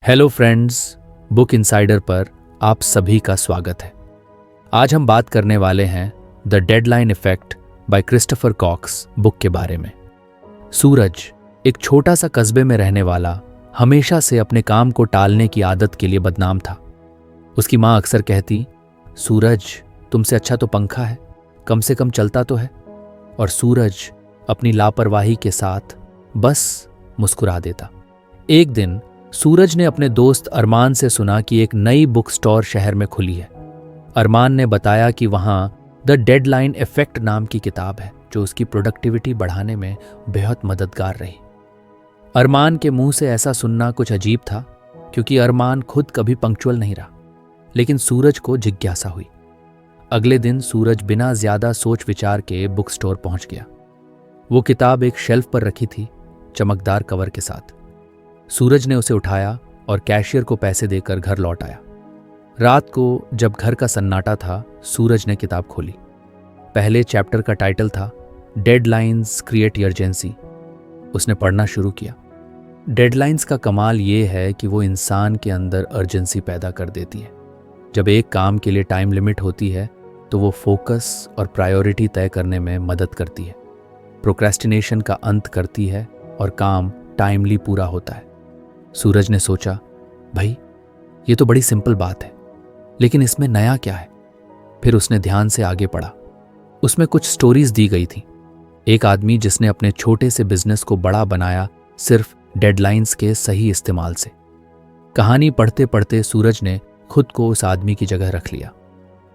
Hello friends, book insider पर आप सभी का स्वागत है। आज हम बात करने वाले हैं the deadline effect by Christopher Cox book के बारे में। सूरज एक छोटा सा कस्बे में रहने वाला हमेशा से अपने काम को टालने की आदत के लिए बदनाम था। उसकी माँ अक्सर कहती, सूरज तुमसे अच्छा तो पंखा है, कम से कम चलता तो है। और सूरज अपनी लापरवाही के साथ बस मुस्कुरा देता। एक दिन सूरज ने अपने दोस्त अरमान से सुना कि एक नई बुक स्टोर शहर में खुली है। अरमान ने बताया कि वहां द डेडलाइन इफेक्ट नाम की किताब है जो उसकी प्रोडक्टिविटी बढ़ाने में बेहद मददगार रही। अरमान के मुंह से ऐसा सुनना कुछ अजीब था क्योंकि अरमान खुद कभी पंक्चुअल नहीं रहा, लेकिन सूरज को जिज्ञासा हुई। अगले दिन सूरज बिना ज्यादा सोच विचार के बुक स्टोर पहुंच गया। वो किताब एक शेल्फ पर रखी थी, चमकदार कवर के साथ। सूरज ने उसे उठाया और कैशियर को पैसे देकर घर लौट आया। रात को जब घर का सन्नाटा था, सूरज ने किताब खोली। पहले चैप्टर का टाइटल था डेडलाइंस क्रिएट अर्जेंसी। उसने पढ़ना शुरू किया। डेडलाइंस का कमाल ये है कि वो इंसान के अंदर अर्जेंसी पैदा कर देती है। जब एक काम के लिए टाइम लिमिट होती है तो वो फोकस और प्रायोरिटी तय करने में मदद करती है, प्रोक्रेस्टिनेशन का अंत करती है और काम टाइमली पूरा होता है। सूरज ने सोचा, भाई ये तो बड़ी सिंपल बात है, लेकिन इसमें नया क्या है। फिर उसने ध्यान से आगे पढ़ा। उसमें कुछ स्टोरीज दी गई थी। एक आदमी जिसने अपने छोटे से बिजनेस को बड़ा बनाया सिर्फ डेडलाइंस के सही इस्तेमाल से। कहानी पढ़ते पढ़ते सूरज ने खुद को उस आदमी की जगह रख लिया।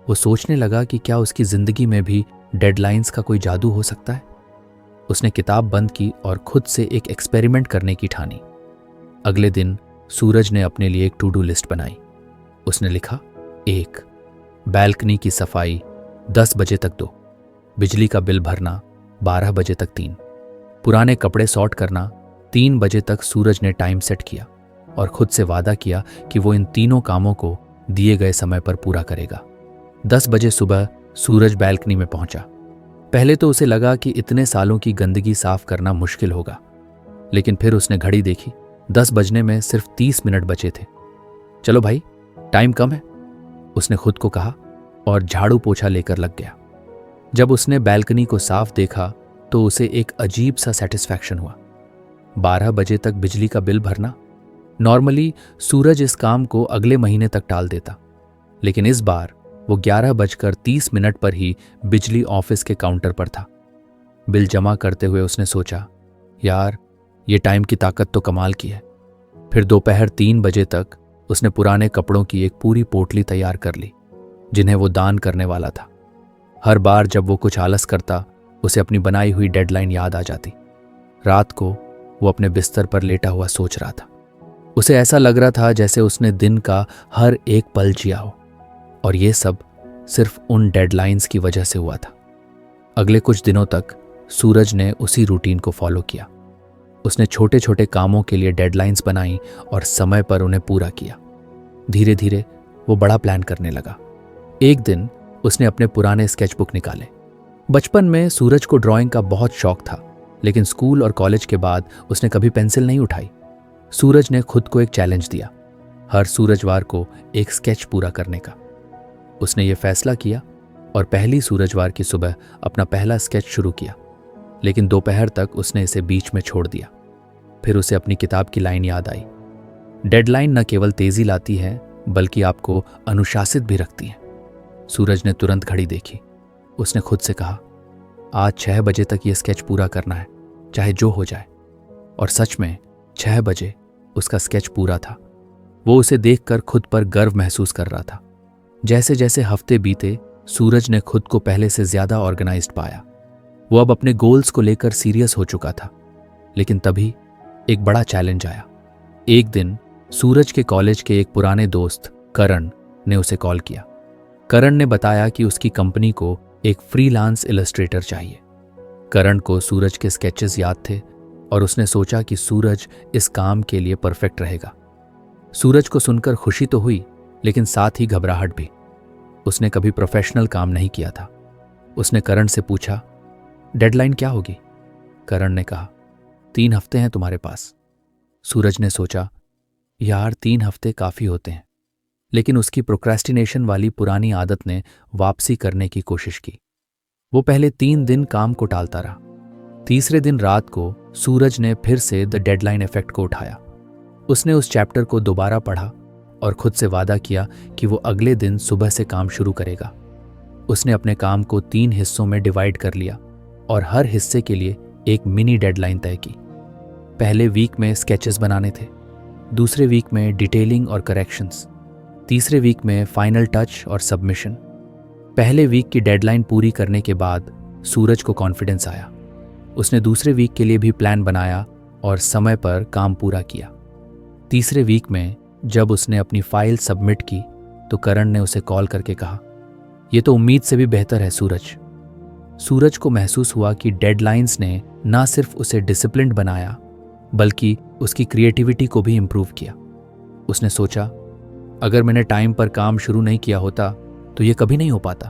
वो सोचने लगा कि क्या उसकी जिंदगी में भी डेडलाइंस का कोई जादू हो सकता है। उसने किताब बंद की और खुद से एक एक्सपेरिमेंट करने की ठानी। अगले दिन सूरज ने अपने लिए एक टू डू लिस्ट बनाई। उसने लिखा, 1, बैल्कनी की सफाई 10 बजे तक 2, बिजली का बिल भरना 12 बजे तक 3, पुराने कपड़े सॉर्ट करना 3 बजे तक। सूरज ने टाइम सेट किया और खुद से वादा किया कि वो इन तीनों कामों को दिए गए समय पर पूरा करेगा। 10 बजे सुबह सूरज बैल्कनी में पहुंचा। पहले तो उसे लगा कि इतने सालों की गंदगी साफ करना मुश्किल होगा, लेकिन फिर उसने घड़ी देखी। 10 बजने में सिर्फ 30 मिनट बचे थे। चलो भाई, टाइम कम है, उसने खुद को कहा और झाड़ू पोछा लेकर लग गया। जब उसने बैल्कनी को साफ देखा तो उसे एक अजीब सा सेटिस्फैक्शन हुआ। 12 बजे तक बिजली का बिल भरना। नॉर्मली सूरज इस काम को अगले महीने तक टाल देता, लेकिन इस बार वो 11:30 पर ही बिजली ऑफिस के काउंटर पर था। बिल जमा करते हुए उसने सोचा, यार ये टाइम की ताकत तो कमाल की है। फिर दोपहर 3 बजे तक उसने पुराने कपड़ों की एक पूरी पोटली तैयार कर ली, जिन्हें वो दान करने वाला था। हर बार जब वो कुछ आलस करता, उसे अपनी बनाई हुई डेडलाइन याद आ जाती। रात को वो अपने बिस्तर पर लेटा हुआ सोच रहा था। उसे ऐसा लग रहा था जैसे उसने दिन का हर एक पल जिया हो, और ये सब सिर्फ उन डेडलाइंस की वजह से हुआ था। अगले कुछ दिनों तक सूरज ने उसी रूटीन को फॉलो किया। उसने छोटे छोटे कामों के लिए डेडलाइंस बनाई और समय पर उन्हें पूरा किया। धीरे धीरे वो बड़ा प्लान करने लगा। एक दिन उसने अपने पुराने स्केचबुक निकाले। बचपन में सूरज को ड्राइंग का बहुत शौक था, लेकिन स्कूल और कॉलेज के बाद उसने कभी पेंसिल नहीं उठाई। सूरज ने खुद को एक चैलेंज दिया, हर सूरजवार को एक स्केच पूरा करने का। उसने ये फैसला किया और पहली सूरजवार की सुबह अपना पहला स्केच शुरू किया, लेकिन दोपहर तक उसने इसे बीच में छोड़ दिया। फिर उसे अपनी किताब की लाइन याद आई, डेडलाइन न केवल तेजी लाती है बल्कि आपको अनुशासित भी रखती है। सूरज ने तुरंत घड़ी देखी। उसने खुद से कहा, आज 6 बजे तक ये स्केच पूरा करना है, चाहे जो हो जाए। और सच में 6 बजे उसका स्केच पूरा था। वो उसे देखकर खुद पर गर्व महसूस कर रहा था। जैसे जैसे हफ्ते बीते, सूरज ने खुद को पहले से ज्यादा ऑर्गेनाइज्ड पाया। वो अब अपने गोल्स को लेकर सीरियस हो चुका था। लेकिन तभी एक बड़ा चैलेंज आया। एक दिन सूरज के कॉलेज के एक पुराने दोस्त करण ने उसे कॉल किया। करण ने बताया कि उसकी कंपनी को एक फ्रीलांस इलस्ट्रेटर चाहिए। करण को सूरज के स्केचेस याद थे और उसने सोचा कि सूरज इस काम के लिए परफेक्ट रहेगा। सूरज को सुनकर खुशी तो हुई, लेकिन साथ ही घबराहट भी। उसने कभी प्रोफेशनल काम नहीं किया था। उसने करण से पूछा, डेडलाइन क्या होगी? करण ने कहा, 3 हफ्ते हैं तुम्हारे पास। सूरज ने सोचा, यार 3 हफ्ते काफ़ी होते हैं। लेकिन उसकी प्रोक्रेस्टिनेशन वाली पुरानी आदत ने वापसी करने की कोशिश की। वो पहले 3 दिन काम को टालता रहा। तीसरे दिन रात को सूरज ने फिर से द डेडलाइन इफेक्ट को उठाया। उसने उस चैप्टर को दोबारा पढ़ा और खुद से वादा किया कि वो अगले दिन सुबह से काम शुरू करेगा। उसने अपने काम को 3 हिस्सों में डिवाइड कर लिया और हर हिस्से के लिए एक मिनी डेडलाइन तय की। पहले वीक में स्केचेस बनाने थे, दूसरे वीक में डिटेलिंग और करेक्शंस, तीसरे वीक में फाइनल टच और सबमिशन। पहले वीक की डेडलाइन पूरी करने के बाद सूरज को कॉन्फिडेंस आया। उसने दूसरे वीक के लिए भी प्लान बनाया और समय पर काम पूरा किया। तीसरे वीक में जब उसने अपनी फाइल सबमिट की तो करण ने उसे कॉल करके कहा, "यह तो उम्मीद से भी बेहतर है सूरज।" सूरज को महसूस हुआ कि डेडलाइंस ने ना सिर्फ उसे डिसिप्लिन्ड बनाया बल्कि उसकी क्रिएटिविटी को भी इम्प्रूव किया। उसने सोचा, अगर मैंने टाइम पर काम शुरू नहीं किया होता तो ये कभी नहीं हो पाता।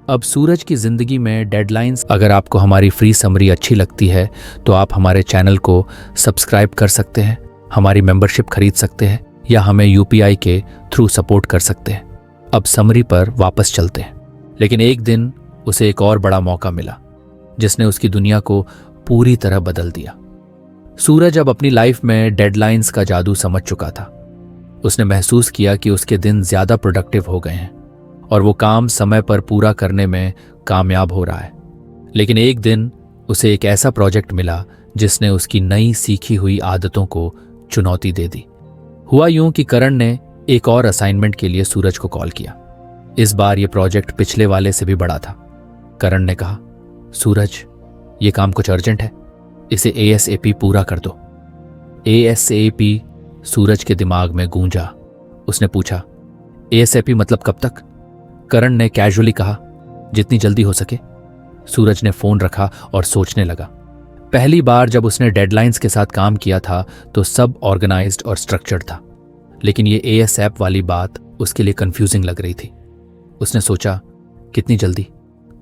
अब सूरज की जिंदगी में डेडलाइंस। अगर आपको हमारी फ्री समरी अच्छी लगती है तो आप हमारे चैनल को सब्सक्राइब कर सकते हैं, हमारी मेंबरशिप खरीद सकते हैं या हमें यूपीआई के थ्रू सपोर्ट कर सकते हैं। अब समरी पर वापस चलते हैं। लेकिन एक दिन उसे एक और बड़ा मौका मिला जिसने उसकी दुनिया को पूरी तरह बदल दिया। सूरज अब अपनी लाइफ में डेडलाइंस का जादू समझ चुका था। उसने महसूस किया कि उसके दिन ज्यादा प्रोडक्टिव हो गए हैं और वो काम समय पर पूरा करने में कामयाब हो रहा है। लेकिन एक दिन उसे एक ऐसा प्रोजेक्ट मिला जिसने उसकी नई सीखी हुई आदतों को चुनौती दे दी। हुआ यूं कि करण ने एक और असाइनमेंट के लिए सूरज को कॉल किया। इस बार यह प्रोजेक्ट पिछले वाले से भी बड़ा था। करण ने कहा, "सूरज, ये काम कुछ अर्जेंट है, इसे ASAP पूरा कर दो।" ASAP सूरज के दिमाग में गूंजा। उसने पूछा, ASAP मतलब कब तक? करण ने कैजुअली कहा, "जितनी जल्दी हो सके।" सूरज ने फोन रखा और सोचने लगा। पहली बार जब उसने डेडलाइंस के साथ काम किया था तो सब ऑर्गेनाइज्ड और स्ट्रक्चर्ड था, लेकिन ये ASAP वाली बात उसके लिए कंफ्यूजिंग लग रही थी। उसने सोचा, कितनी जल्दी?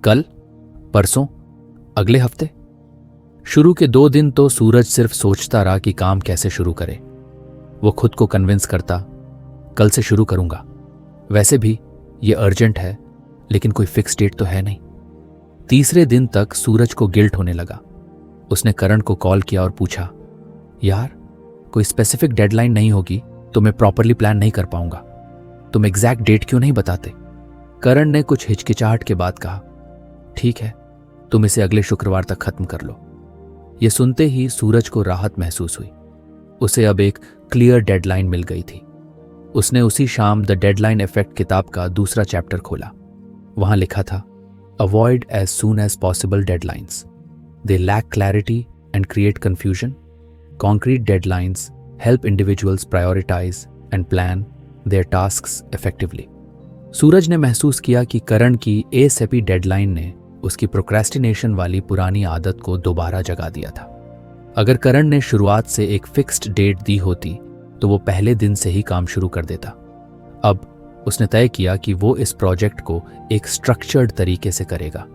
कल? परसों? अगले हफ्ते? शुरू के 2 दिन तो सूरज सिर्फ सोचता रहा कि काम कैसे शुरू करे। वो खुद को कन्विंस करता, कल से शुरू करूंगा, वैसे भी ये अर्जेंट है, लेकिन कोई फिक्स डेट तो है नहीं। तीसरे दिन तक सूरज को गिल्ट होने लगा। उसने करण को कॉल किया और पूछा, "यार, कोई स्पेसिफिक डेडलाइन नहीं होगी तो मैं प्रॉपरली प्लान नहीं कर पाऊंगा। तुम एग्जैक्ट डेट क्यों नहीं बताते?" करण ने कुछ हिचकिचाहट के बाद कहा, "ठीक है, तुम इसे अगले शुक्रवार तक खत्म कर लो।" यह सुनते ही सूरज को राहत महसूस हुई। उसे अब एक क्लियर डेडलाइन मिल गई थी। उसने उसी शाम द डेडलाइन इफेक्ट किताब का दूसरा चैप्टर खोला। वहां लिखा था, "avoid as soon as possible deadlines, they lack clarity and create confusion. Concrete deadlines help individuals prioritise and plan their tasks effectively." Suraj ने महसूस किया कि करण की ASAP डेडलाइन ने उसकी प्रोक्रेस्टिनेशन वाली पुरानी आदत को दोबारा जगा दिया था। अगर करण ने शुरुआत से एक फिक्स्ड डेट दी होती तो वो पहले दिन से ही काम शुरू कर देता। अब उसने तय किया कि वो इस प्रोजेक्ट को एक स्ट्रक्चर्ड तरीके से करेगा।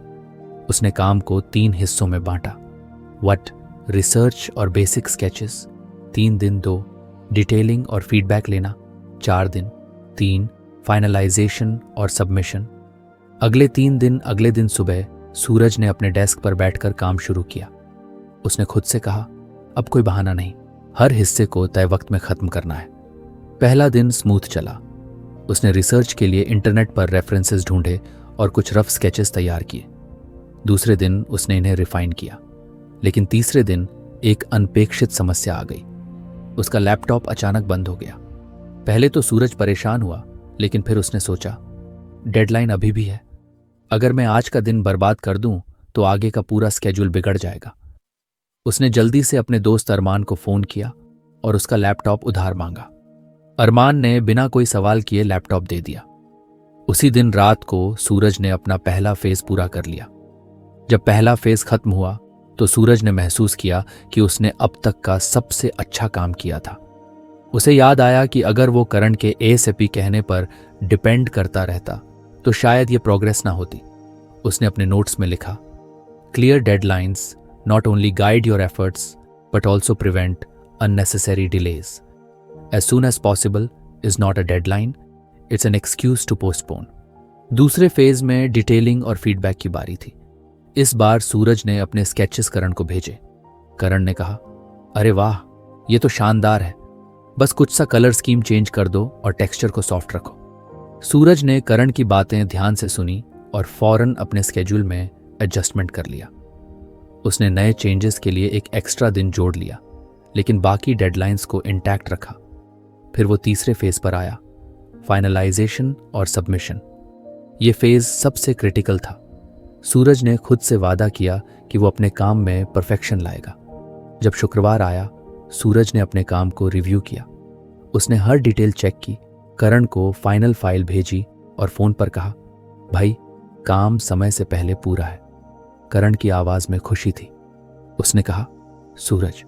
उसने काम को 3 हिस्सों में बांटा। व्हाट, रिसर्च और बेसिक स्केचेस 3 दिन 2, डिटेलिंग और फीडबैक लेना 4 दिन 3, फाइनलाइजेशन और सबमिशन। अगले 3 दिन अगले दिन सुबह सूरज ने अपने डेस्क पर बैठकर काम शुरू किया। उसने खुद से कहा, अब कोई बहाना नहीं, हर हिस्से को तय वक्त में खत्म करना है। पहला दिन स्मूथ चला। उसने रिसर्च के लिए इंटरनेट पर रेफरेंसेस ढूंढे और कुछ रफ स्केचेस तैयार किए। दूसरे दिन उसने इन्हें रिफाइन किया। लेकिन तीसरे दिन एक अनपेक्षित समस्या आ गई। उसका लैपटॉप अचानक बंद हो गया। पहले तो सूरज परेशान हुआ, लेकिन फिर उसने सोचा, डेडलाइन अभी भी है। अगर मैं आज का दिन बर्बाद कर दूं तो आगे का पूरा स्केड्यूल बिगड़ जाएगा। उसने जल्दी से अपने दोस्त अरमान को फोन किया और उसका लैपटॉप उधार मांगा। अरमान ने बिना कोई सवाल किए लैपटॉप दे दिया। उसी दिन रात को सूरज ने अपना पहला फेज पूरा कर लिया। जब पहला फेज खत्म हुआ तो सूरज ने महसूस किया कि उसने अब तक का सबसे अच्छा काम किया था। उसे याद आया कि अगर वो करण के ASAP कहने पर डिपेंड करता रहता तो शायद ये प्रोग्रेस ना होती। उसने अपने नोट्स में लिखा, "clear deadlines not only guide your efforts but also prevent unnecessary delays." As soon as possible is not a deadline, it's an excuse to postpone. दूसरे फेज में डिटेलिंग और फीडबैक की बारी थी। इस बार सूरज ने अपने स्केचेस करण को भेजे। करण ने कहा, अरे वाह, ये तो शानदार है, बस कुछ सा कलर स्कीम चेंज कर दो और टेक्सचर को सॉफ्ट रखो। सूरज ने करण की बातें ध्यान से सुनी और फौरन अपने स्केड्यूल में एडजस्टमेंट कर लिया। उसने नए चेंजेस के लिए एक एक्स्ट्रा दिन जोड़ लिया, लेकिन बाकी डेडलाइंस को इंटैक्ट रखा। फिर वो तीसरे फेज पर आया, फाइनलाइजेशन और सबमिशन। ये फेज सबसे क्रिटिकल था। सूरज ने खुद से वादा किया कि वो अपने काम में परफेक्शन लाएगा। जब शुक्रवार आया, सूरज ने अपने काम को रिव्यू किया। उसने हर डिटेल चेक की, करण को फाइनल फाइल भेजी और फोन पर कहा, भाई, काम समय से पहले पूरा है। करण की आवाज में खुशी थी। उसने कहा, सूरज,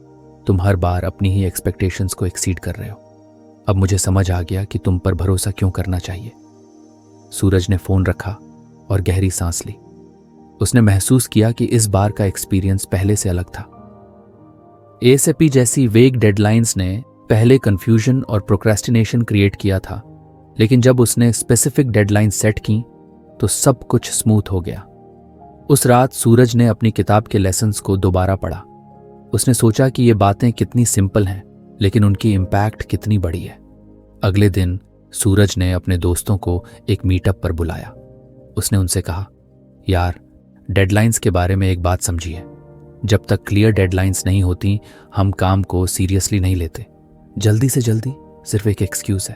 तुम हर बार अपनी ही एक्सपेक्टेशंस को एक्सीड कर रहे हो। अब मुझे समझ आ गया कि तुम पर भरोसा क्यों करना चाहिए। सूरज ने फोन रखा और गहरी सांस ली। उसने महसूस किया कि इस बार का एक्सपीरियंस पहले से अलग था। एएसएपी जैसी वेग डेडलाइंस ने पहले कंफ्यूजन और प्रोक्रेस्टिनेशन क्रिएट किया था, लेकिन जब उसने स्पेसिफिक डेडलाइन सेट की तो सब कुछ स्मूथ हो गया। उस रात सूरज ने अपनी किताब के लेसन्स को दोबारा पढ़ा। उसने सोचा कि ये बातें कितनी सिंपल हैं, लेकिन उनकी इम्पैक्ट कितनी बड़ी है। अगले दिन सूरज ने अपने दोस्तों को एक मीटअप पर बुलाया। उसने उनसे कहा, यार, डेडलाइंस के बारे में एक बात समझिए। जब तक क्लियर डेडलाइंस नहीं होती, हम काम को सीरियसली नहीं लेते। जल्दी से जल्दी सिर्फ एक एक्सक्यूज है।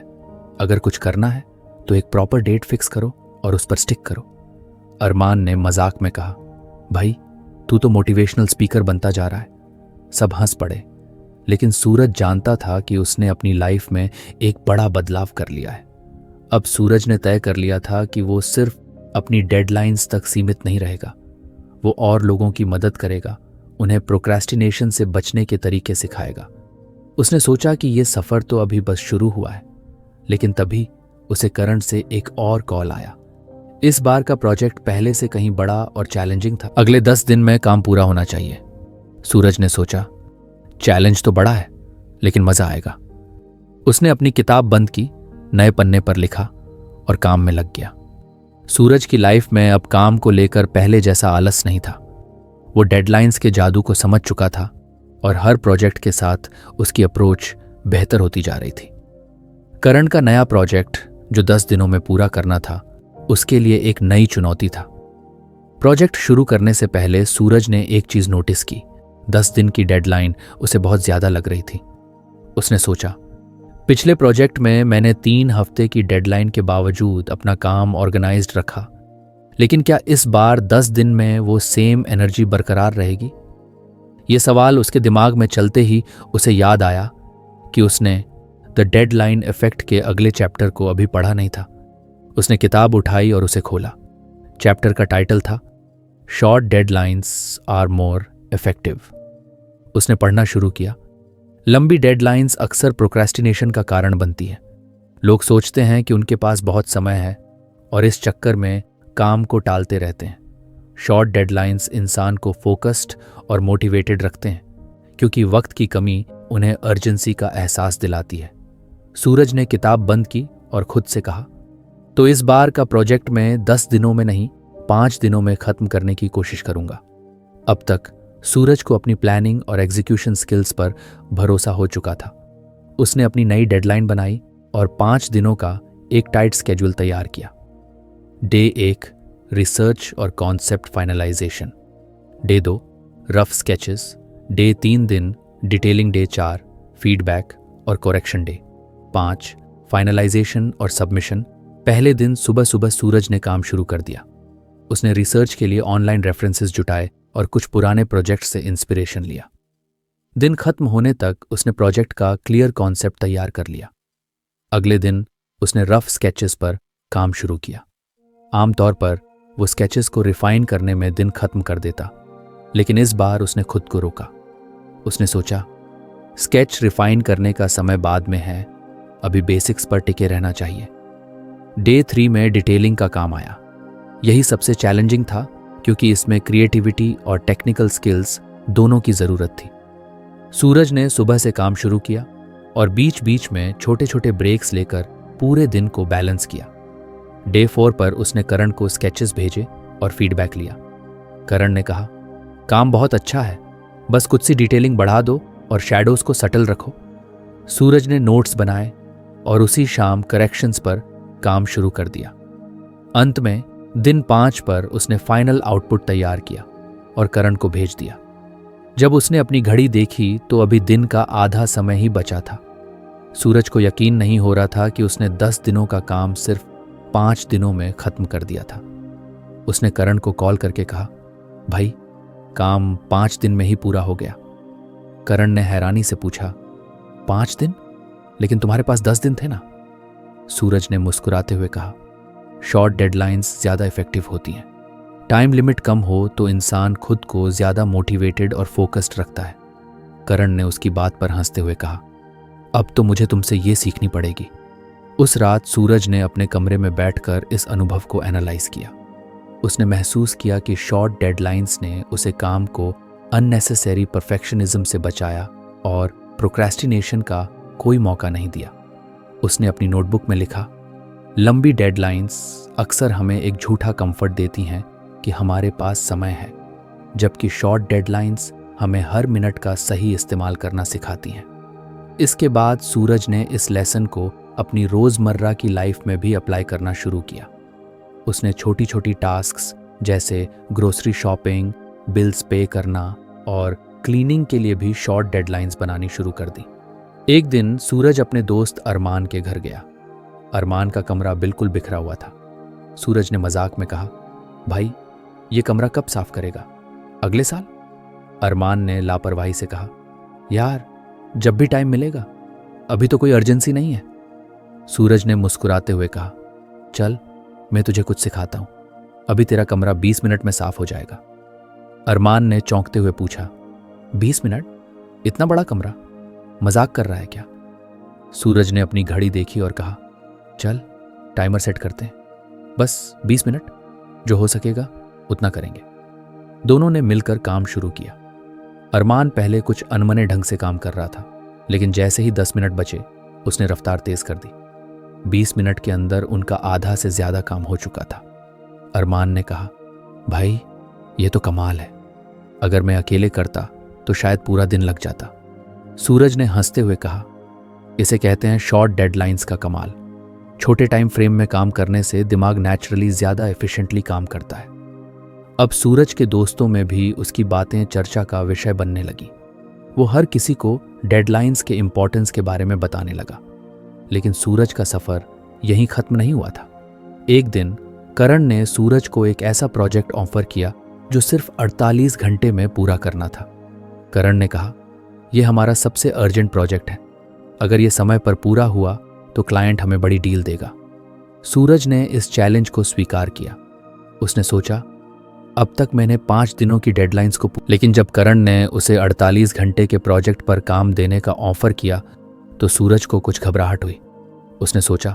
अगर कुछ करना है तो एक प्रॉपर डेट फिक्स करो और उस पर स्टिक करो। अरमान ने मजाक में कहा, भाई, तू तो मोटिवेशनल स्पीकर बनता जा रहा है। सब हंस पड़े, लेकिन सूरज जानता था कि उसने अपनी लाइफ में एक बड़ा बदलाव कर लिया है। अब सूरज ने तय कर लिया था कि वो सिर्फ अपनी डेडलाइंस तक सीमित नहीं रहेगा। वो और लोगों की मदद करेगा, उन्हें प्रोक्रेस्टिनेशन से बचने के तरीके सिखाएगा। उसने सोचा कि ये सफ़र तो अभी बस शुरू हुआ है, लेकिन तभी उसे करण से एक और कॉल आया। इस बार का प्रोजेक्ट पहले से कहीं बड़ा और चैलेंजिंग था। अगले 10 दिन में काम पूरा होना चाहिए। सूरज ने सोचा, चैलेंज तो बड़ा है, लेकिन मजा आएगा। उसने अपनी किताब बंद की, नए पन्ने पर लिखा और काम में लग गया। सूरज की लाइफ में अब काम को लेकर पहले जैसा आलस नहीं था। वो डेडलाइंस के जादू को समझ चुका था और हर प्रोजेक्ट के साथ उसकी अप्रोच बेहतर होती जा रही थी। करण का नया प्रोजेक्ट जो 10 दिनों में पूरा करना था, उसके लिए एक नई चुनौती था। प्रोजेक्ट शुरू करने से पहले सूरज ने एक चीज नोटिस की। 10 दिन की डेडलाइन उसे बहुत ज्यादा लग रही थी। उसने सोचा, पिछले प्रोजेक्ट में मैंने 3 हफ्ते की डेडलाइन के बावजूद अपना काम ऑर्गेनाइज्ड रखा, लेकिन क्या इस बार 10 दिन में वो सेम एनर्जी बरकरार रहेगी? ये सवाल उसके दिमाग में चलते ही उसे याद आया कि उसने द डेडलाइन इफेक्ट के अगले चैप्टर को अभी पढ़ा नहीं था। उसने किताब उठाई और उसे खोला। चैप्टर का टाइटल था short deadlines are more effective. उसने पढ़ना शुरू किया। लंबी डेडलाइंस अक्सर प्रोक्रेस्टिनेशन का कारण बनती है। लोग सोचते हैं कि उनके पास बहुत समय है और इस चक्कर में काम को टालते रहते हैं। शॉर्ट डेडलाइंस इंसान को फोकस्ड और मोटिवेटेड रखते हैं, क्योंकि वक्त की कमी उन्हें अर्जेंसी का एहसास दिलाती है। सूरज ने किताब बंद की और खुद से कहा, तो इस बार का प्रोजेक्ट में 10 दिनों में नहीं, 5 दिनों में खत्म करने की कोशिश करूंगा। अब तक सूरज को अपनी प्लानिंग और एग्जीक्यूशन स्किल्स पर भरोसा हो चुका था। उसने अपनी नई डेडलाइन बनाई और 5 दिनों का एक टाइट स्केड्यूल तैयार किया। डे 1 रिसर्च और concept finalisation, day 2 rough sketches, day 3 दिन डिटेलिंग, डे 4 फीडबैक और करेक्शन, डे 5 फाइनलाइजेशन और सबमिशन। पहले दिन सुबह सुबह सूरज ने काम शुरू कर दिया। उसने रिसर्च के लिए ऑनलाइन रेफरेंसेस जुटाए और कुछ पुराने प्रोजेक्ट से इंस्पिरेशन लिया। दिन खत्म होने तक उसने प्रोजेक्ट का क्लियर कॉन्सेप्ट तैयार कर लिया। अगले दिन उसने रफ स्केचेस पर काम शुरू किया। आमतौर पर वो स्केचेस को रिफाइन करने में दिन खत्म कर देता, लेकिन इस बार उसने खुद को रोका। उसने सोचा, स्केच रिफाइन करने का समय बाद में है, अभी बेसिक्स पर टिके रहना चाहिए। डे 3 में डिटेलिंग का काम आया। यही सबसे चैलेंजिंग था, क्योंकि इसमें क्रिएटिविटी और टेक्निकल स्किल्स दोनों की ज़रूरत थी। सूरज ने सुबह से काम शुरू किया। और बीच बीच में छोटे छोटे ब्रेक्स लेकर पूरे दिन को बैलेंस किया। डे 4 पर उसने करण को स्केचेस भेजे और फीडबैक लिया। करण ने कहा, काम बहुत अच्छा है, बस कुछ सी डिटेलिंग बढ़ा दो और शैडोज को सटल रखो। सूरज ने नोट्स बनाए और उसी शाम करेक्शंस पर काम शुरू कर दिया। अंत में दिन 5 पर उसने फाइनल आउटपुट तैयार किया और करण को भेज दिया। जब उसने अपनी घड़ी देखी तो अभी दिन का आधा समय ही बचा था। सूरज को यकीन नहीं हो रहा था कि उसने 10 दिनों का काम सिर्फ 5 दिनों में खत्म कर दिया था। उसने करण को कॉल करके कहा, भाई काम 5 दिन में ही पूरा हो गया। करण ने हैरानी से पूछा, 5 दिन? लेकिन तुम्हारे पास 10 दिन थे ना? सूरज ने मुस्कुराते हुए कहा, शॉर्ट डेडलाइंस ज्यादा इफेक्टिव होती हैं। टाइम लिमिट कम हो तो इंसान खुद को ज्यादा मोटिवेटेड और फोकस्ड रखता है। करण ने उसकी बात पर हंसते हुए कहा, अब तो मुझे तुमसे ये सीखनी पड़ेगी। उस रात सूरज ने अपने कमरे में बैठकर इस अनुभव को एनालाइज किया। उसने महसूस किया कि शॉर्ट डेडलाइंस ने उसे काम को अननेसेसरी परफेक्शनिज्म से बचाया और प्रोक्रेस्टिनेशन का कोई मौका नहीं दिया। उसने अपनी नोटबुक में लिखा, लंबी डेडलाइंस अक्सर हमें एक झूठा कंफर्ट देती हैं कि हमारे पास समय है, जबकि शॉर्ट डेडलाइंस हमें हर मिनट का सही इस्तेमाल करना सिखाती हैं। इसके बाद सूरज ने इस लेसन को अपनी रोज़मर्रा की लाइफ में भी अप्लाई करना शुरू किया। उसने छोटी छोटी टास्क्स जैसे ग्रोसरी शॉपिंग, बिल्स पे करना और क्लीनिंग के लिए भी शॉर्ट डेडलाइंस बनानी शुरू कर दी। एक दिन सूरज अपने दोस्त अरमान के घर गया। अरमान का कमरा बिल्कुल बिखरा हुआ था। सूरज ने मजाक में कहा, भाई ये कमरा कब साफ करेगा? अगले साल? अरमान ने लापरवाही से कहा, यार जब भी टाइम मिलेगा, अभी तो कोई अर्जेंसी नहीं है। सूरज ने मुस्कुराते हुए कहा, चल मैं तुझे कुछ सिखाता हूं, अभी तेरा कमरा 20 मिनट में साफ हो जाएगा। अरमान ने चौंकते हुए पूछा, 20 मिनट? इतना बड़ा कमरा? मजाक कर रहा है क्या? सूरज ने अपनी घड़ी देखी और कहा, चल टाइमर सेट करते हैं, बस 20 मिनट, जो हो सकेगा उतना करेंगे। दोनों ने मिलकर काम शुरू किया। अरमान पहले कुछ अनमने ढंग से काम कर रहा था, लेकिन जैसे ही 10 मिनट बचे उसने रफ्तार तेज कर दी। 20 मिनट के अंदर उनका आधा से ज्यादा काम हो चुका था। अरमान ने कहा, भाई ये तो कमाल है, अगर मैं अकेले करता तो शायद पूरा दिन लग जाता। सूरज ने हंसते हुए कहा, इसे कहते हैं शॉर्ट डेडलाइंस का कमाल। छोटे टाइम फ्रेम में काम करने से दिमाग नेचुरली ज्यादा एफिशिएंटली काम करता है। अब सूरज के दोस्तों में भी उसकी बातें चर्चा का विषय बनने लगी। वो हर किसी को डेडलाइंस के इंपॉर्टेंस के बारे में बताने लगा। लेकिन सूरज का सफर यहीं खत्म नहीं हुआ था। एक दिन करण ने सूरज को एक ऐसा प्रोजेक्ट ऑफर किया जो सिर्फ 48 घंटे में पूरा करना था। करण ने कहा, यह हमारा सबसे अर्जेंट प्रोजेक्ट है, अगर यह समय पर पूरा हुआ तो क्लाइंट हमें बड़ी डील देगा। सूरज ने इस चैलेंज को स्वीकार किया। उसने सोचा, अब तक मैंने 5 दिनों की डेडलाइंस को, लेकिन जब करण ने उसे 48 घंटे के प्रोजेक्ट पर काम देने का ऑफर किया तो सूरज को कुछ घबराहट हुई। उसने सोचा,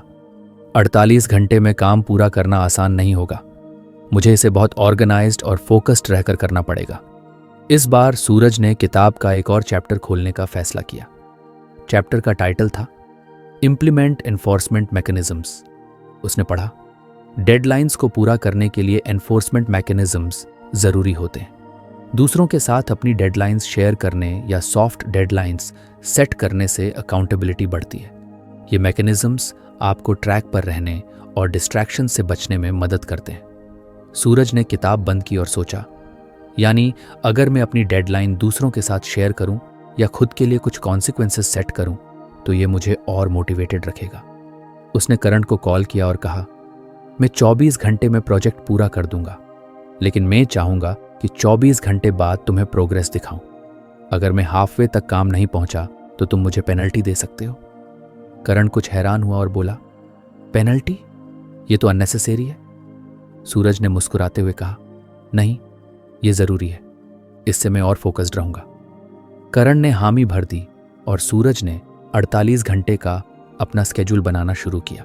48 घंटे में काम पूरा करना आसान नहीं होगा, मुझे इसे बहुत ऑर्गेनाइज्ड और फोकस्ड रहकर करना पड़ेगा। इस बार सूरज ने किताब का एक और चैप्टर खोलने का फैसला किया। चैप्टर का टाइटल था इम्प्लीमेंट एनफोर्समेंट मैकेनिज्म्स। उसने पढ़ा, डेडलाइंस को पूरा करने के लिए एनफोर्समेंट मैकेनिज्म्स जरूरी होते हैं। दूसरों के साथ अपनी डेडलाइंस शेयर करने या सॉफ्ट डेडलाइंस सेट करने से अकाउंटेबिलिटी बढ़ती है। ये मैकेनिज्म्स आपको ट्रैक पर रहने और डिस्ट्रैक्शन से बचने में मदद करते हैं। सूरज ने किताब बंद की और सोचा, यानी अगर मैं अपनी डेडलाइन दूसरों के साथ शेयर करूं या खुद के लिए कुछ कॉन्सिक्वेंसेस सेट करूं तो ये मुझे और मोटिवेटेड रखेगा। उसने करण को कॉल किया और कहा, मैं 24 घंटे में प्रोजेक्ट पूरा कर दूंगा, लेकिन मैं चाहूंगा कि 24 घंटे बाद तुम्हें प्रोग्रेस दिखाऊं। अगर मैं हाफवे तक काम नहीं पहुंचा तो तुम मुझे पेनल्टी दे सकते हो। करण कुछ हैरान हुआ और बोला, पेनल्टी? ये तो अननेसेसरी है। सूरज ने मुस्कुराते हुए कहा, नहीं, ये जरूरी है, इससे मैं और फोकस्ड रहूंगा। करण ने हामी भर दी और सूरज ने 48 घंटे का अपना स्केड्यूल बनाना शुरू किया।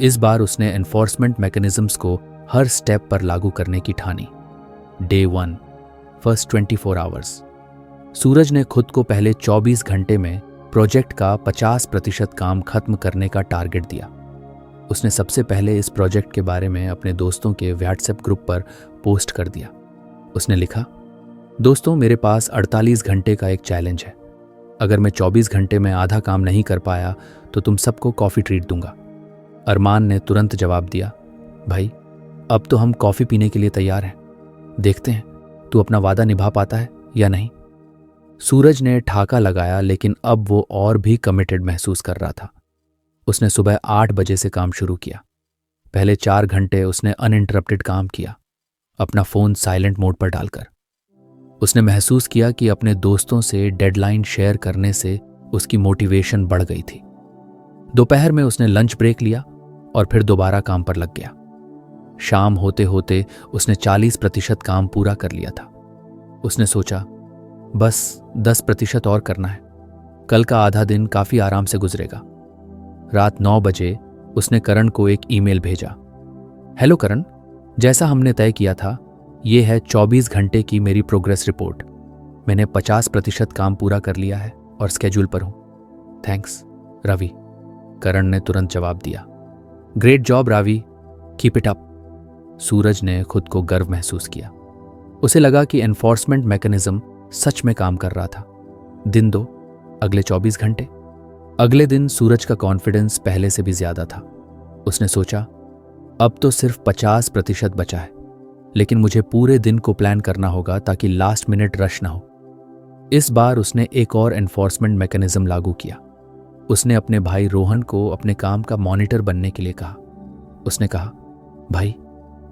इस बार उसने एनफोर्समेंट मैकेनिज्म्स को हर स्टेप पर लागू करने की ठानी। Day 1, first 24 hours. सूरज ने खुद को पहले 24 घंटे में प्रोजेक्ट का 50% काम खत्म करने का टारगेट दिया। उसने सबसे पहले इस प्रोजेक्ट के बारे में अपने दोस्तों के व्हाट्सएप ग्रुप पर पोस्ट कर दिया। उसने लिखा, दोस्तों, मेरे पास 48 घंटे का एक चैलेंज है। अगर मैं 24 घंटे में आधा काम नहीं कर पाया तो तुम सबको कॉफ़ी ट्रीट दूंगा। अरमान ने तुरंत जवाब दिया, भाई, अब तो हम कॉफ़ी पीने के लिए तैयार हैं। देखते हैं तू अपना वादा निभा पाता है या नहीं। सूरज ने ठाका लगाया, लेकिन अब वो और भी कमिटेड महसूस कर रहा था। उसने सुबह 8 बजे से काम शुरू किया। पहले 4 घंटे उसने अनइंटरप्टेड काम किया, अपना फ़ोन साइलेंट मोड पर डालकर। उसने महसूस किया कि अपने दोस्तों से डेडलाइन शेयर करने से उसकी मोटिवेशन बढ़ गई थी। दोपहर में उसने लंच ब्रेक लिया और फिर दोबारा काम पर लग गया। शाम होते होते उसने 40% काम पूरा कर लिया था। उसने सोचा, बस 10% और करना है, कल का आधा दिन काफ़ी आराम से गुजरेगा। रात 9 बजे उसने करण को एक ईमेल भेजा। हेलो करण, जैसा हमने तय किया था, ये है 24 घंटे की मेरी प्रोग्रेस रिपोर्ट। मैंने 50% काम पूरा कर लिया है और स्केड्यूल पर हूँ। थैंक्स, रवि। करण ने तुरंत जवाब दिया, great job Ravi, keep it up. Suraj ने खुद को गर्व महसूस किया। उसे लगा कि एनफोर्समेंट मैकेनिज्म सच में काम कर रहा था। दिन 2, अगले 24 घंटे। अगले दिन सूरज का कॉन्फिडेंस पहले से भी ज्यादा था। उसने सोचा, अब तो सिर्फ 50% बचा है, लेकिन मुझे पूरे दिन को प्लान करना होगा ताकि लास्ट मिनट रश ना हो। इस बार उसने एक और एनफोर्समेंट मैकेनिज्म लागू किया। उसने अपने भाई रोहन को अपने काम का मॉनिटर बनने के लिए कहा। उसने कहा, भाई,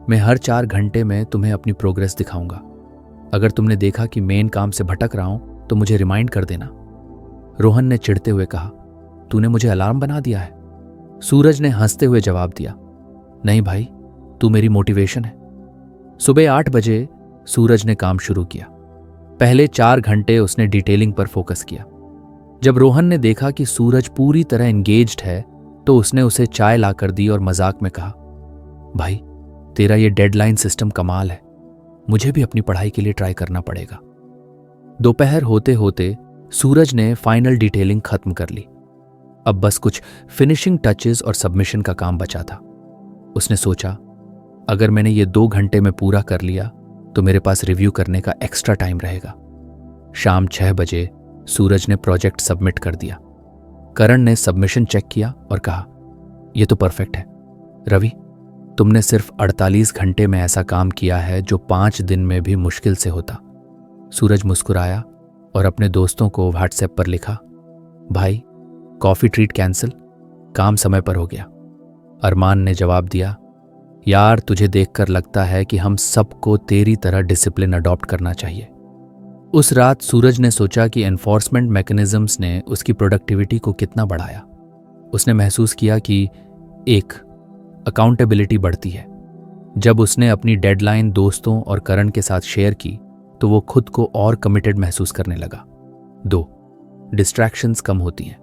मैं हर 4 घंटे में तुम्हें अपनी प्रोग्रेस दिखाऊंगा। अगर तुमने देखा कि मेन काम से भटक रहा हूं तो मुझे रिमाइंड कर देना। रोहन ने चिढ़ते हुए कहा, तूने मुझे अलार्म बना दिया है। सूरज ने हंसते हुए जवाब दिया, नहीं भाई, तू मेरी मोटिवेशन है। सुबह 8 बजे सूरज ने काम शुरू किया। पहले 4 घंटे उसने डिटेलिंग पर फोकस किया। जब रोहन ने देखा कि सूरज पूरी तरह एंगेज्ड है तो उसने उसे चाय लाकर दी और मजाक में कहा, भाई, तेरा ये डेडलाइन सिस्टम कमाल है, मुझे भी अपनी पढ़ाई के लिए ट्राई करना पड़ेगा। दोपहर होते होते सूरज ने फाइनल डिटेलिंग खत्म कर ली। अब बस कुछ फिनिशिंग टचेस और सबमिशन का काम बचा था। उसने सोचा, अगर मैंने ये 2 घंटे में पूरा कर लिया तो मेरे पास रिव्यू करने का एक्स्ट्रा टाइम रहेगा। शाम 6 बजे सूरज ने प्रोजेक्ट सबमिट कर दिया। करण ने सबमिशन चेक किया और कहा, यह तो परफेक्ट है। रवि, तुमने सिर्फ 48 घंटे में ऐसा काम किया है जो 5 दिन में भी मुश्किल से होता। सूरज मुस्कुराया और अपने दोस्तों को व्हाट्सएप पर लिखा, भाई, कॉफी ट्रीट कैंसिल, काम समय पर हो गया। अरमान ने जवाब दिया, यार, तुझे देखकर लगता है कि हम सबको तेरी तरह डिसिप्लिन अडॉप्ट करना चाहिए। उस रात सूरज ने सोचा कि एनफोर्समेंट मैकेनिज्म्स ने उसकी प्रोडक्टिविटी को कितना बढ़ाया। उसने महसूस किया कि एक, अकाउंटेबिलिटी बढ़ती है। जब उसने अपनी डेडलाइन दोस्तों और करण के साथ शेयर की तो वो खुद को और कमिटेड महसूस करने लगा। 2, डिस्ट्रैक्शंस कम होती हैं।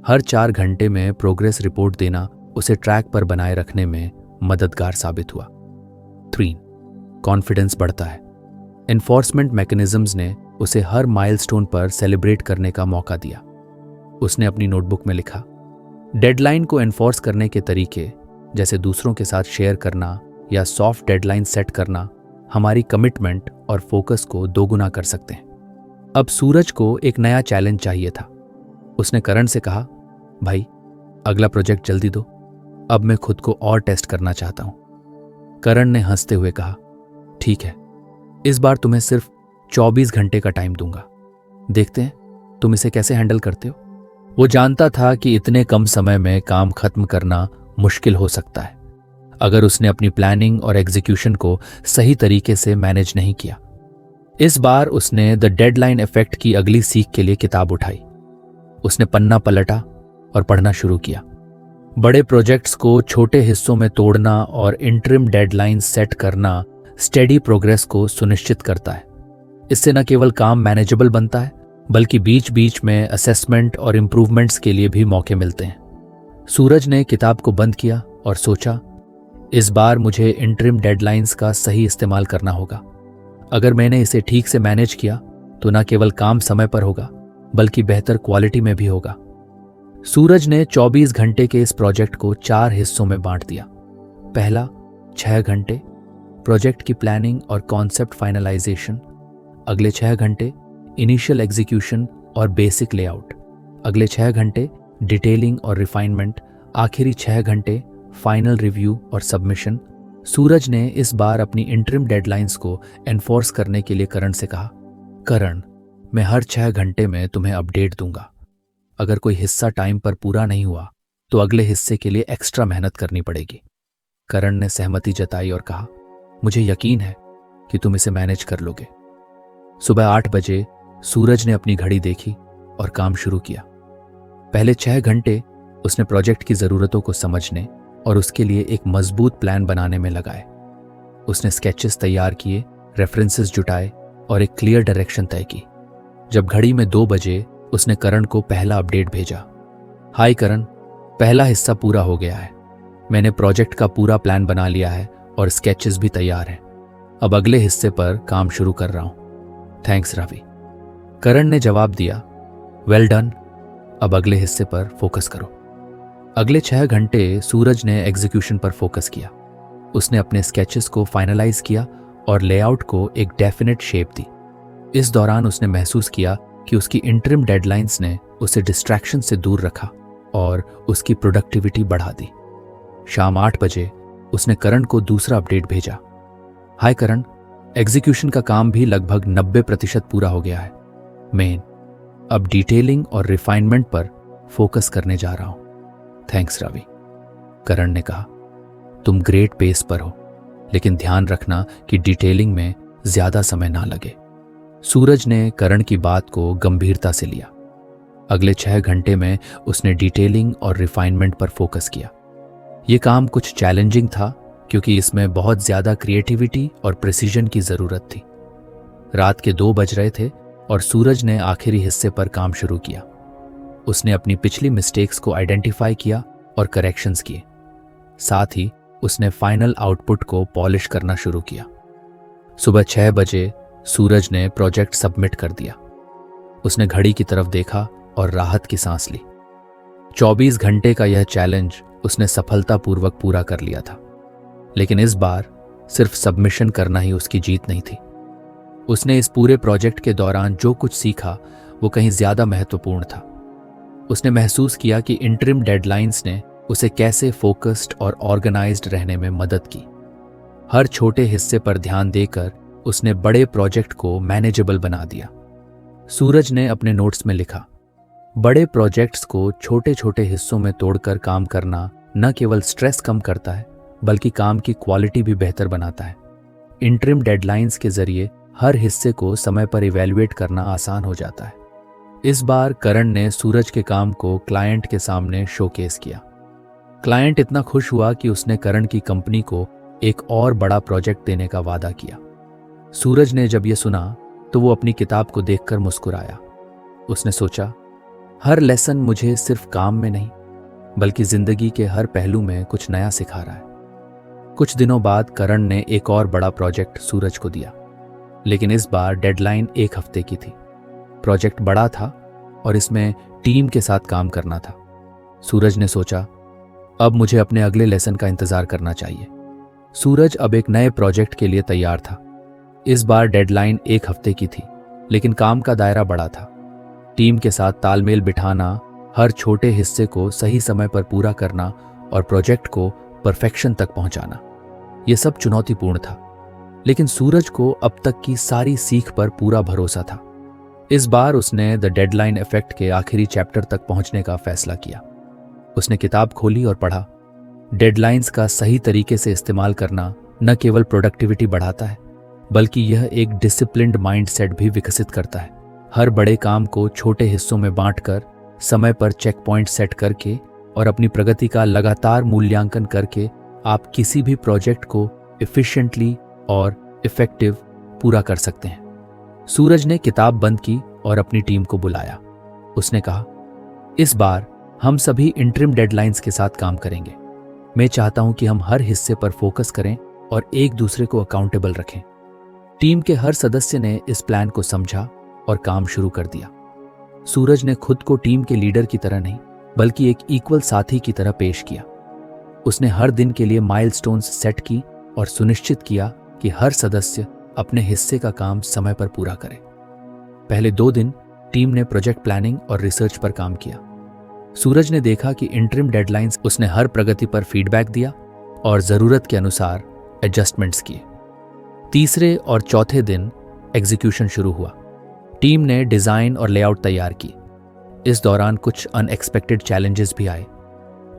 हर 4 घंटे में प्रोग्रेस रिपोर्ट देना उसे ट्रैक पर बनाए रखने में मददगार साबित हुआ। 3, कॉन्फिडेंस बढ़ता है। एनफोर्समेंट मैकेनिज्म्स ने उसे हर माइलस्टोन पर सेलिब्रेट करने का मौका दिया। उसने अपनी नोटबुक में लिखा, डेडलाइन को एनफोर्स करने के तरीके, जैसे दूसरों के साथ शेयर करना या सॉफ्ट डेडलाइन सेट करना, हमारी कमिटमेंट और फोकस को दोगुना कर सकते हैं। अब सूरज को एक नया चैलेंज चाहिए था। उसने करण से कहा, भाई, अगला प्रोजेक्ट जल्दी दो, अब मैं खुद को और टेस्ट करना चाहता हूं। करण ने हंसते हुए कहा, ठीक है, इस बार तुम्हें सिर्फ 24 घंटे का टाइम दूंगा, देखते हैं तुम इसे कैसे हैंडल करते हो। वो जानता था कि इतने कम समय में काम खत्म करना मुश्किल हो सकता है अगर उसने अपनी प्लानिंग और एग्जीक्यूशन को सही तरीके से मैनेज नहीं किया। इस बार उसने द डेडलाइन इफेक्ट की अगली सीख के लिए किताब उठाई। उसने पन्ना पलटा और पढ़ना शुरू किया। बड़े प्रोजेक्ट्स को छोटे हिस्सों में तोड़ना और इंटरिम डेडलाइन सेट करना स्टेडी प्रोग्रेस को सुनिश्चित करता है। इससे न केवल काम मैनेजेबल बनता है, बल्कि बीच बीच में असेसमेंट और इम्प्रूवमेंट्स के लिए भी मौके मिलते हैं। सूरज ने किताब को बंद किया और सोचा, इस बार मुझे इंटरिम डेडलाइंस का सही इस्तेमाल करना होगा। अगर मैंने इसे ठीक से मैनेज किया तो न केवल काम समय पर होगा, बल्कि बेहतर क्वालिटी में भी होगा। सूरज ने 24 घंटे के इस प्रोजेक्ट को 4 हिस्सों में बांट दिया। पहला 6 घंटे प्रोजेक्ट की प्लानिंग और कॉन्सेप्ट फाइनलाइजेशन, अगले 6 घंटे इनिशियल एग्जीक्यूशन और बेसिक लेआउट, अगले 6 घंटे डिटेलिंग और रिफाइनमेंट, आखिरी 6 घंटे फाइनल रिव्यू और सबमिशन। सूरज ने इस बार अपनी इंटरिम डेडलाइंस को एनफोर्स करने के लिए करण से कहा, करण, मैं हर 6 घंटे में तुम्हें अपडेट दूंगा। अगर कोई हिस्सा टाइम पर पूरा नहीं हुआ तो अगले हिस्से के लिए एक्स्ट्रा मेहनत करनी पड़ेगी। करण ने सहमति जताई और कहा, मुझे यकीन है कि तुम इसे मैनेज कर लोगे। सुबह 8 बजे सूरज ने अपनी घड़ी देखी और काम शुरू किया। पहले 6 घंटे उसने प्रोजेक्ट की ज़रूरतों को समझने और उसके लिए एक मजबूत प्लान बनाने में लगाए। उसने स्केचेस तैयार किए, रेफरेंसेस जुटाए और एक क्लियर डायरेक्शन तय की। जब घड़ी में 2 बजे उसने करण को पहला अपडेट भेजा, हाय करण, पहला हिस्सा पूरा हो गया है। मैंने प्रोजेक्ट का पूरा प्लान बना लिया है और स्केचेस भी तैयार हैं। अब अगले हिस्से पर काम शुरू कर रहा हूं। थैंक्स रवि। करण ने जवाब दिया, वेल डन, अब अगले हिस्से पर फोकस करो। अगले 6 घंटे सूरज ने एग्जीक्यूशन पर फोकस किया। उसने अपने स्केचेस को फाइनलाइज किया और लेआउट को एक डेफिनेट शेप दी। इस दौरान उसने महसूस किया कि उसकी इंटरिम डेडलाइंस ने उसे डिस्ट्रैक्शन से दूर रखा और उसकी प्रोडक्टिविटी बढ़ा दी। शाम 8 बजे उसने करण को दूसरा अपडेट भेजा, हाय करण, एग्जीक्यूशन का काम भी लगभग 90% पूरा हो गया है। मैं अब डिटेलिंग और रिफाइनमेंट पर फोकस करने जा रहा हूं। थैंक्स रवि। करण ने कहा, तुम ग्रेट पेस पर हो, लेकिन ध्यान रखना कि डिटेलिंग में ज्यादा समय ना लगे। सूरज ने करण की बात को गंभीरता से लिया। अगले 6 घंटे में उसने डिटेलिंग और रिफाइनमेंट पर फोकस किया। यह काम कुछ चैलेंजिंग था क्योंकि इसमें बहुत ज्यादा क्रिएटिविटी और प्रिसीजन की जरूरत थी। रात के 2 बज रहे थे और सूरज ने आखिरी हिस्से पर काम शुरू किया। उसने अपनी पिछली मिस्टेक्स को आइडेंटिफाई किया और करेक्शंस किए। साथ ही उसने फाइनल आउटपुट को पॉलिश करना शुरू किया। सुबह 6 बजे सूरज ने प्रोजेक्ट सबमिट कर दिया। उसने घड़ी की तरफ देखा और राहत की सांस ली। 24 घंटे का यह चैलेंज उसने सफलतापूर्वक पूरा कर लिया था। लेकिन इस बार सिर्फ सबमिशन करना ही उसकी जीत नहीं थी। उसने इस पूरे प्रोजेक्ट के दौरान जो कुछ सीखा वो कहीं ज्यादा महत्वपूर्ण था। उसने महसूस किया कि इंटरिम डेडलाइंस ने उसे कैसे फोकस्ड और ऑर्गेनाइज्ड रहने में मदद की। हर छोटे हिस्से पर ध्यान देकर उसने बड़े प्रोजेक्ट को मैनेजेबल बना दिया। सूरज ने अपने नोट्स में लिखा, बड़े प्रोजेक्ट्स को छोटे छोटे हिस्सों में तोड़कर काम करना न केवल स्ट्रेस कम करता है बल्कि काम की क्वालिटी भी बेहतर बनाता है। इंटरिम डेडलाइंस के जरिए हर हिस्से को समय पर इवैल्यूएट करना आसान हो जाता है। इस बार करण ने सूरज के काम को क्लाइंट के सामने शोकेस किया। क्लाइंट इतना खुश हुआ कि उसने करण की कंपनी को एक और बड़ा प्रोजेक्ट देने का वादा किया। सूरज ने जब यह सुना तो वो अपनी किताब को देखकर मुस्कुराया। उसने सोचा, हर लेसन मुझे सिर्फ काम में नहीं बल्कि जिंदगी के हर पहलू में कुछ नया सिखा रहा है। कुछ दिनों बाद करण ने एक और बड़ा प्रोजेक्ट सूरज को दिया, लेकिन इस बार डेडलाइन 1 हफ्ते की थी। प्रोजेक्ट बड़ा था और इसमें टीम के साथ काम करना था। सूरज ने सोचा, अब मुझे अपने अगले लेसन का इंतजार करना चाहिए। सूरज अब एक नए प्रोजेक्ट के लिए तैयार था। इस बार डेडलाइन 1 हफ्ते की थी, लेकिन काम का दायरा बड़ा था। टीम के साथ तालमेल बिठाना, हर छोटे हिस्से को सही समय पर पूरा करना और प्रोजेक्ट को परफेक्शन तक पहुंचाना, यह सब चुनौतीपूर्ण था। लेकिन सूरज को अब तक की सारी सीख पर पूरा भरोसा था। इस बार उसने द डेडलाइन इफेक्ट के आखिरी चैप्टर तक पहुंचने का फैसला किया। उसने किताब खोली और पढ़ा। डेडलाइंस का सही तरीके से इस्तेमाल करना न केवल प्रोडक्टिविटी बढ़ाता है बल्कि यह एक डिसिप्लिन्ड माइंडसेट भी विकसित करता है। हर बड़े काम को छोटे हिस्सों में बांटकर, समय पर चेक पॉइंट सेट करके और अपनी प्रगति का लगातार मूल्यांकन करके आप किसी भी प्रोजेक्ट को एफिशिएंटली और इफेक्टिव पूरा कर सकते हैं। सूरज ने किताब बंद की और अपनी टीम को बुलाया। उसने कहा, इस बार हम सभी इंटरिम डेडलाइंस के साथ काम करेंगे। मैं चाहता हूं कि हम हर हिस्से पर फोकस करें और एक दूसरे को अकाउंटेबल रखें। टीम के हर सदस्य ने इस प्लान को समझा और काम शुरू कर दिया। सूरज ने खुद को टीम के लीडर की तरह नहीं बल्कि एक इक्वल साथी की तरह पेश किया। उसने हर दिन के लिए माइलस्टोन्स सेट की और सुनिश्चित किया कि हर सदस्य अपने हिस्से का काम समय पर पूरा करे। पहले 2 दिन टीम ने प्रोजेक्ट प्लानिंग और रिसर्च पर काम किया। सूरज ने देखा कि इंटरिम डेडलाइंस उसने हर प्रगति पर फीडबैक दिया और जरूरत के अनुसार एडजस्टमेंट्स किए। तीसरे और चौथे दिन एग्जीक्यूशन शुरू हुआ। टीम ने डिजाइन और लेआउट तैयार की। इस दौरान कुछ अनएक्सपेक्टेड चैलेंजेस भी आए।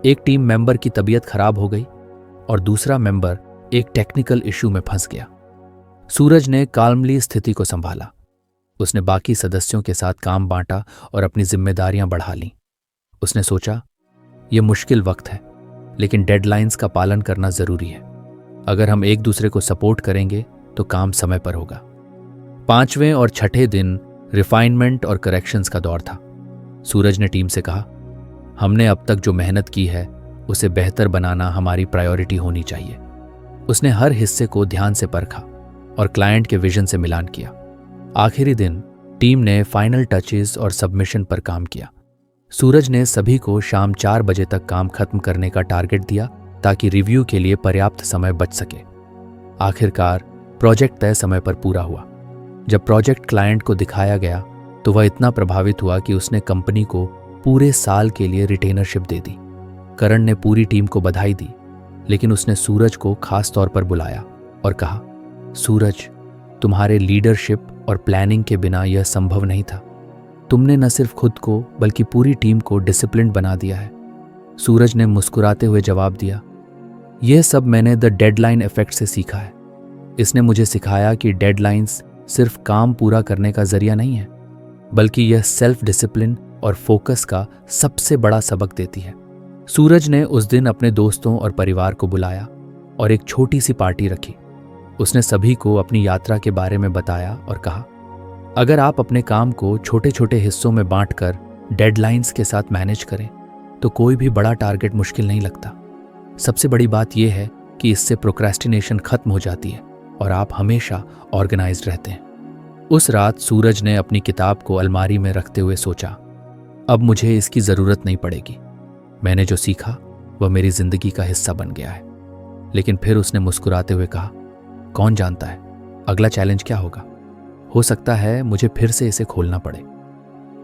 एक टीम मेंबर की तबीयत खराब हो गई और दूसरा मेंबर एक टेक्निकल इशू में फंस गया। सूरज ने काल्मली स्थिति को संभाला। उसने बाकी सदस्यों के साथ काम बांटा और अपनी जिम्मेदारियां बढ़ा लीं। उसने सोचा, यह मुश्किल वक्त है, लेकिन डेडलाइंस का पालन करना जरूरी है। अगर हम एक दूसरे को सपोर्ट करेंगे तो काम समय पर होगा। 5वें और 6ठे दिन रिफाइनमेंट और करेक्शंस का दौर था। सूरज ने टीम से कहा, हमने अब तक जो मेहनत की है उसे बेहतर बनाना हमारी प्रायोरिटी होनी चाहिए। उसने हर हिस्से को ध्यान से परखा और क्लाइंट के विजन से मिलान किया। आखिरी दिन टीम ने फाइनल टचेस और सबमिशन पर काम किया। सूरज ने सभी को शाम 4 बजे तक काम खत्म करने का टारगेट दिया ताकि रिव्यू के लिए पर्याप्त समय बच सके। आखिरकार प्रोजेक्ट तय समय पर पूरा हुआ। जब प्रोजेक्ट क्लाइंट को दिखाया गया तो वह इतना प्रभावित हुआ कि उसने कंपनी को पूरे साल के लिए रिटेनरशिप दे दी। करण ने पूरी टीम को बधाई दी, लेकिन उसने सूरज को खास तौर पर बुलाया और कहा, सूरज, तुम्हारे लीडरशिप और प्लानिंग के बिना यह संभव नहीं था। तुमने न सिर्फ खुद को बल्कि पूरी टीम को डिसिप्लिन्ड बना दिया है। सूरज ने मुस्कुराते हुए जवाब दिया, यह सब मैंने द डेडलाइन इफेक्ट से सीखा है। इसने मुझे सिखाया कि डेडलाइंस सिर्फ काम पूरा करने का जरिया नहीं है, बल्कि यह सेल्फ डिसिप्लिन और फोकस का सबसे बड़ा सबक देती है। सूरज ने उस दिन अपने दोस्तों और परिवार को बुलाया और एक छोटी सी पार्टी रखी। उसने सभी को अपनी यात्रा के बारे में बताया और कहा, अगर आप अपने काम को छोटे छोटे हिस्सों में बांटकर डेडलाइंस के साथ मैनेज करें तो कोई भी बड़ा टारगेट मुश्किल नहीं लगता। सबसे बड़ी बात यह है कि इससे प्रोक्रेस्टिनेशन खत्म हो जाती है और आप हमेशा ऑर्गेनाइज्ड रहते हैं। उस रात सूरज ने अपनी किताब को अलमारी में रखते हुए सोचा, अब मुझे इसकी जरूरत नहीं पड़ेगी। मैंने जो सीखा वह मेरी जिंदगी का हिस्सा बन गया है। लेकिन फिर उसने मुस्कुराते हुए कहा, कौन जानता है अगला चैलेंज क्या होगा। हो सकता है मुझे फिर से इसे खोलना पड़े।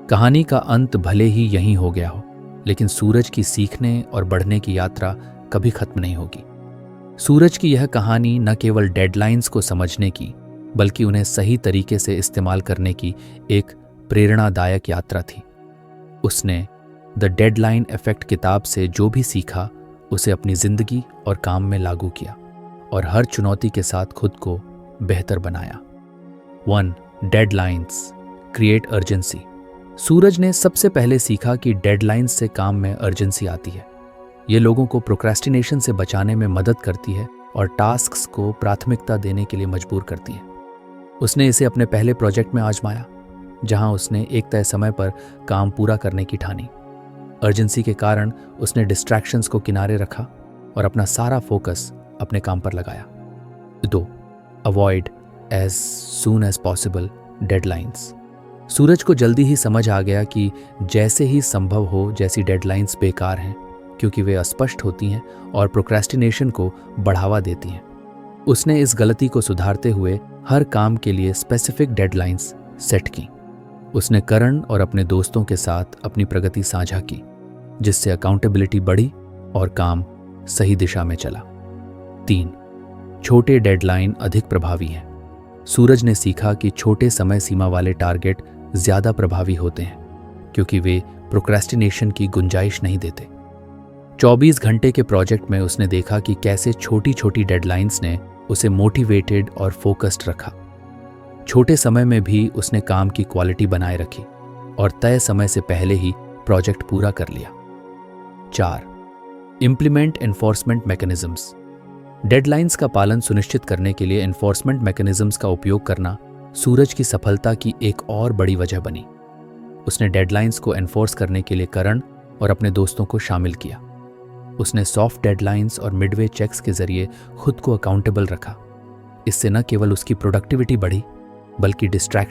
कहानी का अंत भले ही यहीं हो गया हो, लेकिन सूरज की सीखने और बढ़ने की यात्रा कभी खत्म नहीं होगी। सूरज की यह कहानी न केवल डेडलाइंस को समझने की बल्कि उन्हें सही तरीके से इस्तेमाल करने की एक प्रेरणादायक यात्रा थी। उसने द डेडलाइन इफेक्ट किताब से जो भी सीखा उसे अपनी जिंदगी और काम में लागू किया और हर चुनौती के साथ खुद को बेहतर बनाया। 1. Deadlines create urgency. सूरज ने सबसे पहले सीखा कि डेडलाइंस से काम में अर्जेंसी आती है। ये लोगों को प्रोक्रेस्टिनेशन से बचाने में मदद करती है और टास्क्स को प्राथमिकता देने के लिए मजबूर करती है। उसने इसे अपने पहले प्रोजेक्ट में आजमाया, जहां उसने एक तय समय पर काम पूरा करने की ठानी। अर्जेंसी के कारण उसने डिस्ट्रैक्शंस को किनारे रखा और अपना सारा फोकस अपने काम पर लगाया। 2. Avoid as soon as possible deadlines. Suraj को जल्दी ही समझ आ गया कि जैसे ही संभव हो जैसी डेडलाइंस बेकार हैं, क्योंकि वे अस्पष्ट होती हैं और प्रोक्रेस्टिनेशन को बढ़ावा देती हैं। उसने इस गलती को सुधारते हुए हर काम के लिए स्पेसिफिक डेडलाइंस सेट की। उसने करण और अपने दोस्तों के साथ अपनी प्रगति साझा की, जिससे अकाउंटेबिलिटी बढ़ी और काम सही दिशा में चला। 3. छोटे डेडलाइन अधिक प्रभावी हैं। सूरज ने सीखा कि छोटे समय सीमा वाले टारगेट ज्यादा प्रभावी होते हैं, क्योंकि वे प्रोक्रेस्टिनेशन की गुंजाइश नहीं देते। 24 घंटे के प्रोजेक्ट में उसने देखा कि कैसे छोटी छोटी डेडलाइंस ने उसे मोटिवेटेड और फोकस्ड रखा। छोटे समय में भी उसने काम की क्वालिटी बनाए रखी और तय समय से पहले ही प्रोजेक्ट पूरा कर लिया। 4. Implement enforcement mechanisms. डेडलाइंस का पालन सुनिश्चित करने के लिए एनफोर्समेंट मैकेनिज्म्स का उपयोग करना सूरज की सफलता की एक और बड़ी वजह बनी। उसने डेडलाइंस को एनफोर्स करने के लिए करण और अपने दोस्तों को शामिल किया। उसने सॉफ्ट डेडलाइंस और मिडवे चेक्स के जरिए खुद को अकाउंटेबल रखा। इससे न केवल उसकी प्रोडक्टिविटी बढ़ी, बल्कि डिस्ट्रैक्शन